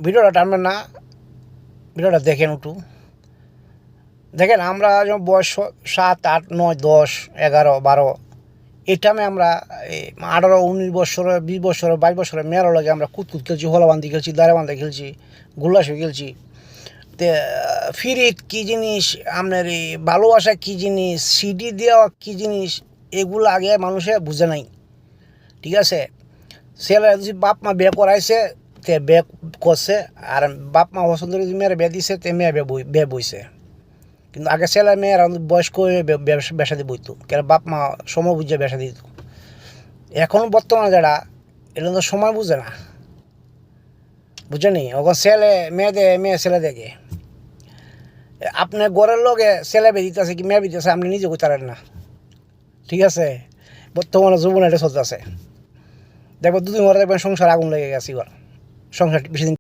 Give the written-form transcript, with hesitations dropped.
ভিডিওটা টানবেন না, ভিডিওটা দেখেন একটু। দেখেন আমরা যখন বয়স 7, 8, 9, 10, 11, 12 এই টাইমে আমরা 18, 19 বছরে, 20 বছরে, 22 বছরে মেয়েরও লাগে আমরা কুতকুত খেলছি, হলাবান্দি খেলছি, দাঁড়াবান্ধা খেলছি, গোল্লাসে খেলছি। তে ফিরিত কী জিনিস, আপনার এই ভালোবাসা কী জিনিস, সিডি দেওয়া কী জিনিস, এগুলো আগে মানুষে বুঝে নাই। ঠিক আছে, ছেলে যদি বাপ মা বিয়ে করাইছে তে বিয়ে করছে, আর বাপ মা পছন্দ করে মেয়ের বিয়ে দিছে তে মেয়ে বিয়ে বইছে। কিন্তু আগে ছেলে মেয়েরা বয়স্ক হয়ে বেসা দিয়ে বইতো, কেন বাপ মা সময় বুঝে বেসা দিত। এখন বর্তমানে যারা এটা তো সময় বুঝে না, বুঝেনি? ওখন ছেলে মেয়ে দেয়, মেয়ে ছেলে দেখে। আপনার ঘরের লগে ছেলে বেদিতেছে কি মেয়ে বেদিতেছে আপনি নিজে করতে পারেন না। ঠিক আছে, বর্তমানে জীবনে এটা চলতেছে। দেখবো দুদিন ঘরে দেখবেন সংসার আগুন লেগে গেছে, সংসার বেশি দিন